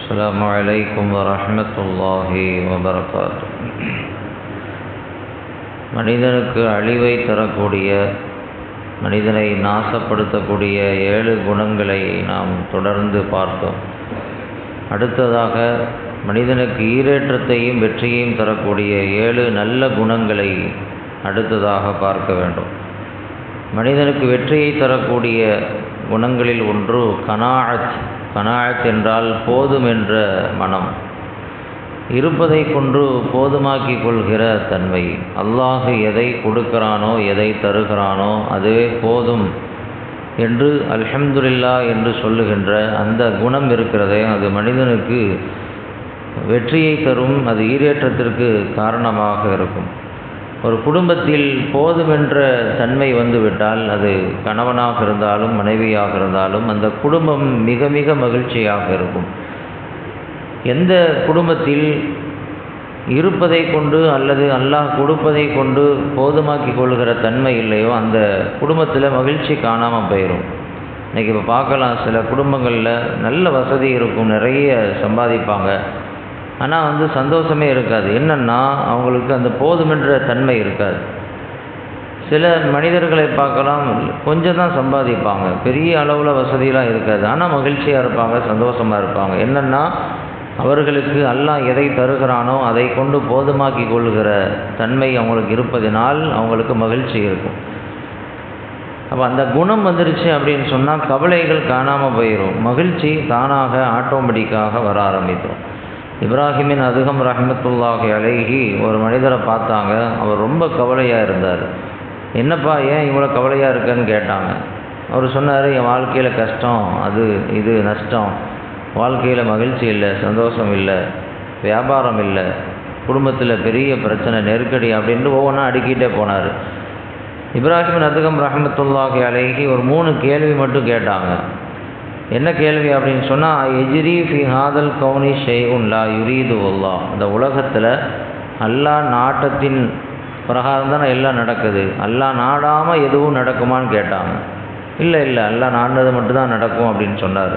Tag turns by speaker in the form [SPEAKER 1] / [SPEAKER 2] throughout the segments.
[SPEAKER 1] السلام عليكم ورحمة الله وبركاته. மனிதனுக்கு அழிவை தரக்கூடிய, மனிதனை நாசப்படுத்தக்கூடிய 7 குணங்களை நாம் தொடர்ந்து பார்த்தோம். அடுத்ததாக மனிதனுக்கு ஈரேற்றத்தையும் வெற்றியையும் தரக்கூடிய 7 நல்ல குணங்களை அடுத்ததாக பார்க்க வேண்டும். மனிதனுக்கு வெற்றியை தரக்கூடிய குணங்களில் ஒன்று கனாஅத். கனாஅத் என்றால் போதும் என்ற மனம், இருப்பதை கொண்டு போதுமாக்கிக் கொள்கிற தன்மை. அல்லாஹ் எதை கொடுக்கிறானோ, எதை தருகிறானோ அதுவே போதும் என்று அல்ஹம்துலில்லாஹ் என்று சொல்லுகின்ற அந்த குணம் இருக்கிறதே, அது மனிதனுக்கு வெற்றியை தரும், அது ஈரேற்றத்திற்கு காரணமாக இருக்கும். ஒரு குடும்பத்தில் போதுமென்ற தன்மை வந்துவிட்டால், அது கணவனாக இருந்தாலும் மனைவியாக இருந்தாலும் அந்த குடும்பம் மிக மிக மகிழ்ச்சியாக இருக்கும். எந்த குடும்பத்தில் இருப்பதை கொண்டு அல்லது அல்லாஹ் கொடுப்பதை கொண்டு போதுமாக்கி கொள்கிற தன்மை இல்லையோ அந்த குடும்பத்தில் மகிழ்ச்சி காணாமல் போயிடும். இன்றைக்கி இப்போ பார்க்கலாம், சில குடும்பங்களில் நல்ல வசதி இருக்கும், நிறைய சம்பாதிப்பாங்க, ஆனால் சந்தோஷமே இருக்காது. என்னென்னா அவங்களுக்கு அந்த போதுமென்ற தன்மை இருக்காது. சில மனிதர்களை பார்க்கலாம், கொஞ்சம் தான் சம்பாதிப்பாங்க, பெரிய அளவில் வசதியெலாம் இருக்காது, ஆனால் மகிழ்ச்சியாக இருப்பாங்க, சந்தோஷமாக இருப்பாங்க. என்னென்னா அவர்களுக்கு அல்லாஹ் எதை தருகிறானோ அதை கொண்டு போதுமாக்கி கொள்கிற தன்மை அவங்களுக்கு இருப்பதினால் அவங்களுக்கு மகிழ்ச்சி இருக்கும். அப்போ அந்த குணம் வந்துருச்சு அப்படின்னு சொன்னால் கவலைகள் காணாமல் போயிடும், மகிழ்ச்சி தானாக ஆட்டோமேட்டிக்காக வர ஆரம்பிக்கும். இப்ராஹிமின் அதுகம் ரஹ்மத்துல்லாஹி அலைஹி ஒரு மனிதரை பார்த்தாங்க. அவர் ரொம்ப கவலையாக இருந்தார். என்னப்பா ஏன் இவ்வளோ கவலையாக இருக்கன்னு கேட்டாங்க. அவர் சொன்னார், என் வாழ்க்கையில் கஷ்டம், அது இது நஷ்டம், வாழ்க்கையில் மகிழ்ச்சி இல்லை, சந்தோஷம் இல்லை, வியாபாரம் இல்லை, குடும்பத்தில் பெரிய பிரச்சனை, நெருக்கடி அப்படின்ட்டு ஒவ்வொன்றா அடுக்கிட்டே போனார். இப்ராஹிமின் அதுகம் ரஹ்மத்துல்லாஹி அலைஹி ஒரு 3 கேள்வி மட்டும் கேட்டாங்க. என்ன கேள்வி அப்படின்னு சொன்னால், எஜ்ரி ஃபி ஹாதல் கௌனி ஷைஉன் லா யுரீது அல்லாஹ். இந்த உலகத்தில் அல்லாஹ் நாட்டத்தின் பிரகாரம் தானே எல்லாம் நடக்குது, அல்லாஹ் நாடாமல் எதுவும் நடக்குமான்னு கேட்டாங்க. இல்லை அல்லாஹ் நாடினது மட்டும்தான் நடக்கும் அப்படின்னு சொன்னார்.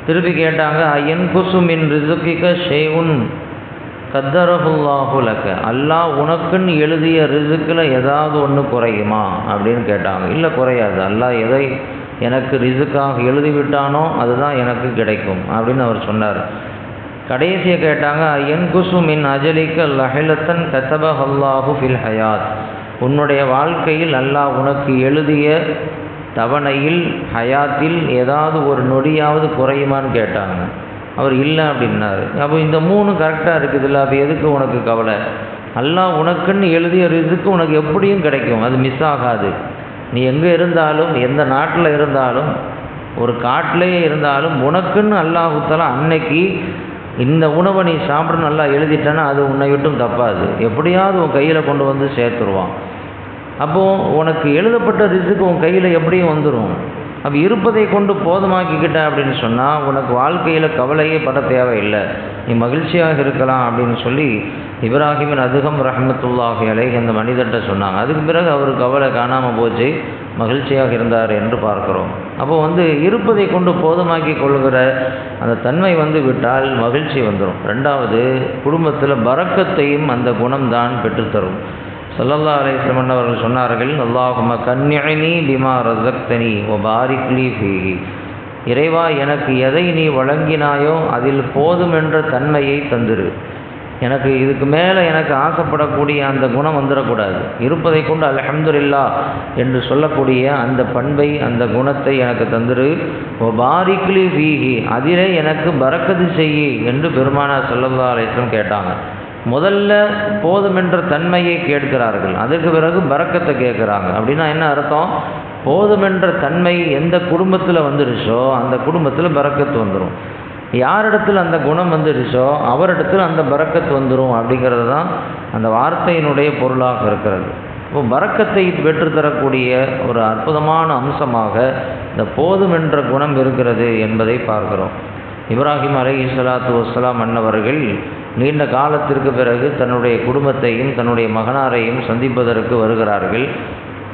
[SPEAKER 1] திருப்பி கேட்டாங்க, யன்குசு மின் ரிசுகிக ஷைஉன் கத்தரஹுல்லாஹு லக. அல்லாஹ் உனக்குன்னு எழுதிய ரிசுக்கில் ஏதாவது ஒன்று குறையுமா அப்படின்னு கேட்டாங்க. இல்லை குறையாது, அல்லாஹ் எதை எனக்கு ரிசுக்காக எழுதிவிட்டானோ அதுதான் எனக்கு கிடைக்கும் அப்படின்னு அவர் சொன்னார். கடைசியை கேட்டாங்க, யன்குசு மின் அஜலிக்க லஹிலத்தன் கத்தபஹல்லாஹு ஃபில் ஹயாத். உன்னுடைய வாழ்க்கையில் அல்லாஹ் உனக்கு எழுதிய தவணையில் ஹயாத்தில் ஏதாவது ஒரு நொடியாவது குறையுமான்னு கேட்டாங்க. அவர் இல்லை அப்படின்னாரு. அப்போ இந்த 3 கரெக்டாக இருக்குதுல்ல, அப்போ எதுக்கு உனக்கு கவலை? அல்லாஹ் உனக்குன்னு எழுதிய ரிசுக்கு உனக்கு எப்படியும் கிடைக்கும், அது மிஸ் ஆகாது. நீ எங்கே இருந்தாலும், எந்த நாட்டில் இருந்தாலும், ஒரு காட்டிலேயே இருந்தாலும் உனக்குன்னு அல்லாஹ் தஆலா அன்னைக்கு இந்த உணவை நீ சாப்பிட்றன்னு நல்லா எழுதிட்டேன்னா அது உன்னை விட்டும் தப்பாது, எப்படியாவது உன் கையில் கொண்டு வந்து சேர்த்துருவான். அப்போது உனக்கு எழுதப்பட்ட ரிசுக்கு உன் கையில் எப்படியும் வந்துடும். அப்போ இருப்பதை கொண்டு போதுமாக்கிக்கிட்ட அப்படின்னு சொன்னால் உனக்கு வாழ்க்கையில் கவலையே பட தேவையில்லை, நீ மகிழ்ச்சியாக இருக்கலாம் அப்படின்னு சொல்லி இப்ராஹிமின் அதுகம் ரஹ்மத்துல்லாஹி அலைஹி அந்த மனிதர்கிட்ட சொன்னாங்க. அதுக்கு பிறகு அவர் கவலை காணாமல் போச்சு, மகிழ்ச்சியாக இருந்தார் என்று பார்க்குறோம். அப்போது இருப்பதை கொண்டு போதுமாக்கி கொள்கிற அந்த தன்மை விட்டால் மகிழ்ச்சி வந்துடும். 2வது, குடும்பத்தில் பரக்கத்தையும் அந்த குணம்தான் பெற்றுத்தரும். ஸல்லல்லாஹு அலைஹி வஸல்லம் அவர்கள் சொன்னார்கள், அல்லாஹும்ம கன்னிஅனி பிமா ரஸக்தனி வ பாரிக் லீ ஃபீஹி. இறைவா, எனக்கு எதை நீ வழங்கினாயோ அதில் போதும் என்ற தன்மையை தந்திரு. எனக்கு இதுக்கு மேலே எனக்கு ஆசைப்படக்கூடிய அந்த குணம் வந்துடக்கூடாது. இருப்பதை கொண்டு அல்ஹம்துலில்லாஹ் என்று சொல்லக்கூடிய அந்த பண்பை, அந்த குணத்தை எனக்கு தந்திரு. வ பாரிக் லீ ஃபீஹி, அதிலே எனக்கு பரக்கத்து செய்யி என்று பெருமானார் ஸல்லல்லாஹு அலைஹி வஸல்லம் கேட்டாங்க. முதல்ல போதுமென்ற தன்மையை கேட்கிறார்கள், அதுக்கு பிறகு பரக்கத்தை கேட்குறாங்க. அப்படின்னா என்ன அர்த்தம்? போதுமென்ற தன்மை எந்த குடும்பத்தில் வந்துடுச்சோ அந்த குடும்பத்தில் பரக்கத்து வந்துடும். யாரிடத்தில் அந்த குணம் வந்துடுச்சோ அவரிடத்தில் அந்த பரக்கத்து வந்துடும் அப்படிங்கிறது தான் அந்த வார்த்தையினுடைய பொருளாக இருக்கிறது. இப்போ பரக்கத்தை பெற்றுத்தரக்கூடிய ஒரு அற்புதமான அம்சமாக இந்த போதுமென்ற குணம் இருக்கிறது என்பதை பார்க்கிறோம். இப்ராஹிம் அலைஹிஸ்ஸலாத்து வஸ்ஸலாம் அன்னவர்கள் நீண்ட காலத்திற்கு பிறகு தன்னுடைய குடும்பத்தையும் தன்னுடைய மகனாரையும் சந்திப்பதற்கு வருகிறார்கள்.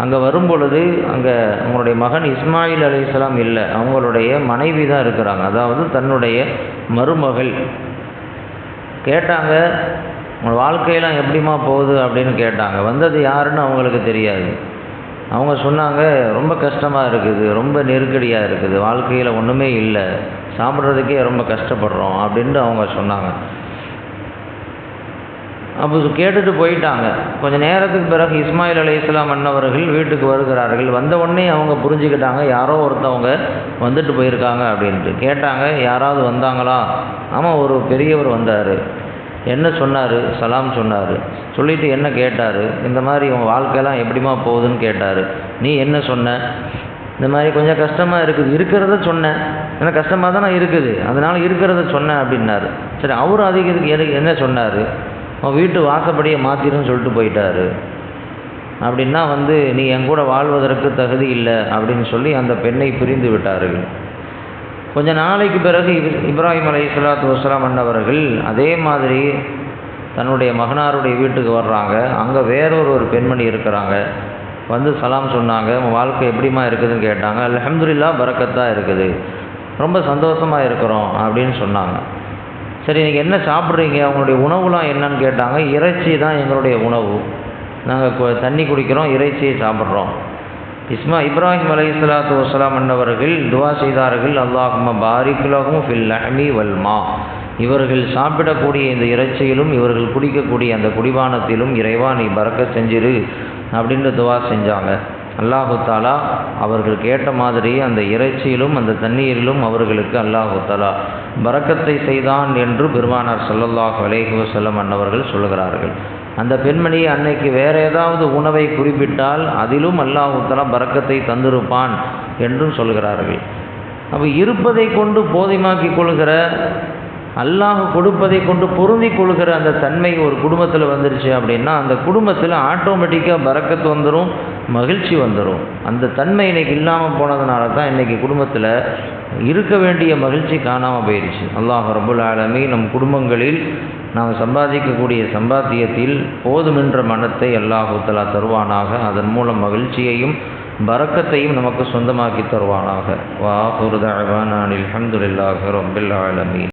[SPEAKER 1] அங்கே வரும் பொழுது அங்கே அவங்களுடைய மகன் இஸ்மாயில் அலைஹிஸ்ஸலாம் இல்லை, அவங்களுடைய மனைவி தான் இருக்கிறாங்க, அதாவது தன்னுடைய மருமகள். கேட்டாங்க, உங்கள் வாழ்க்கையெல்லாம் எப்படிமா போகுது அப்படின்னு கேட்டாங்க. வந்தது யாருன்னு அவங்களுக்கு தெரியாது. அவங்க சொன்னாங்க, ரொம்ப கஷ்டமாக இருக்குது, ரொம்ப நெருக்கடியாக இருக்குது, வாழ்க்கையில் ஒன்றுமே இல்லை, சாப்பிட்றதுக்கே ரொம்ப கஷ்டப்படுறோம் அப்படின்ட்டு அவங்க சொன்னாங்க. அப்போ கேட்டுட்டு போயிட்டாங்க. கொஞ்சம் நேரத்துக்கு பிறகு இஸ்மாயில் அலைஹிஸ்ஸலாம் அன்னவர்கள் வீட்டுக்கு வருகிறார்கள். வந்த உடனே அவங்க புரிஞ்சுக்கிட்டாங்க, யாரோ ஒருத்தவங்க வந்துட்டு போயிருக்காங்க அப்படின்ட்டு. கேட்டாங்க, யாராவது வந்தாங்களா? ஆமாம், ஒரு பெரியவர் வந்தார். என்ன சொன்னார்? சலாம் சொன்னார். சொல்லிவிட்டு என்ன கேட்டார்? இந்த மாதிரி உங்கள் வாழ்க்கையெல்லாம் எப்படிமா போகுதுன்னு கேட்டார். நீ என்ன சொன்ன? இந்த மாதிரி கொஞ்சம் கஷ்டமாக இருக்குது, இருக்கிறத சொன்னேன், ஏன்னா கஷ்டமாக தானே இருக்குது, அதனால் இருக்கிறத சொன்னேன் அப்படின்னாரு. சரி, அவரும் அதுக்கு எனக்கு என்ன சொன்னார்? அவன் வீட்டு வாசப்படியை மாற்றிடுன்னு சொல்லிட்டு போயிட்டார். அப்படின்னா நீ என் கூட வாழ்வதற்கு தகுதி இல்லை அப்படின்னு சொல்லி அந்த பெண்ணை பிரிந்து விட்டார்கள். கொஞ்ச நாளைக்கு பிறகு இப்ராஹிம் அலைஹிஸ்ஸலாத்து வஸ்ஸலாம் அன்னவர்கள் அதே மாதிரி தன்னுடைய மகனாருடைய வீட்டுக்கு வர்றாங்க. அங்கே வேறொரு பெண்மணி இருக்கிறாங்க. சலாம் சொன்னாங்க. உங்கள் வாழ்க்கை எப்படிமா இருக்குதுன்னு கேட்டாங்க. அல்ஹம்துலில்லாஹ், பரக்கத்தாக இருக்குது, ரொம்ப சந்தோஷமாக இருக்கிறோம் அப்படின்னு சொன்னாங்க. சரி, நீங்கள் என்ன சாப்பிட்றீங்க, அவங்களுடைய உணவுலாம் என்னன்னு கேட்டாங்க. இறைச்சி தான் எங்களுடைய உணவு, நாங்கள் தண்ணி குடிக்கிறோம், இறைச்சியை சாப்பிட்றோம். இப்ராஹிம் அலைஹிஸ்ஸலாத்து வஸ்ஸலாம் அன்னவர்கள் துவா செய்தார்கள், அல்லாஹும்ம பாரிக் லஹும் ஃபில் லஹ்மி வல் மா. இவர்கள் சாப்பிடக்கூடிய இந்த இறைச்சியிலும் இவர்கள் குடிக்கக்கூடிய அந்த குடிபானத்திலும் இறைவா நீ பரக்கத் செஞ்சிரு அப்படின்னு துவா செஞ்சாங்க. அல்லாஹு தாலா அவர்கள் கேட்ட மாதிரி அந்த இறைச்சியிலும் அந்த தண்ணீரிலும் அவர்களுக்கு அல்லாஹு தாலா பரக்கத்தை செய்தான் என்று பெருமானார் ஸல்லல்லாஹு அலைஹி வஸல்லம் அன்னவர்கள் சொல்கிறார்கள். அந்த பெண்மணி அன்னைக்கு வேறு ஏதாவது உணவை குறிப்பிட்டால் அதிலும் அல்லாஹு தஆலா பரக்கத்தை தந்திருப்பான் என்றும் சொல்கிறார்கள். அப்போ இருப்பதை கொண்டு போதுமாக்கி கொள்கிற, அல்லாஹ் கொடுப்பதை கொண்டு பொருந்தி கொள்கிற அந்த தன்மை ஒரு குடும்பத்தில் வந்துருச்சு அப்படின்னா அந்த குடும்பத்தில் ஆட்டோமேட்டிக்காக பரக்கத்து வந்துடும், மகிழ்ச்சி வந்துடும். அந்த தன்மை இன்றைக்கி இல்லாமல் போனதுனால தான் இன்றைக்கி குடும்பத்தில் இருக்க வேண்டிய மகிழ்ச்சி காணாமல் போயிடுச்சு. அல்லாஹ் ரப்புல் ஆலமீன் நம் குடும்பங்களில் நாம் சம்பாதிக்கக்கூடிய சம்பாத்தியத்தில் போதுமென்ற மனத்தை அல்லாஹ் தஆலா தருவானாக. அதன் மூலம் மகிழ்ச்சியையும் பரக்கத்தையும் நமக்கு சொந்தமாக்கி தருவானாக. வா ஆகிரு தஅவானா அல்ஹம்துலில்லாஹி ரப்பில் ஆலமீன்.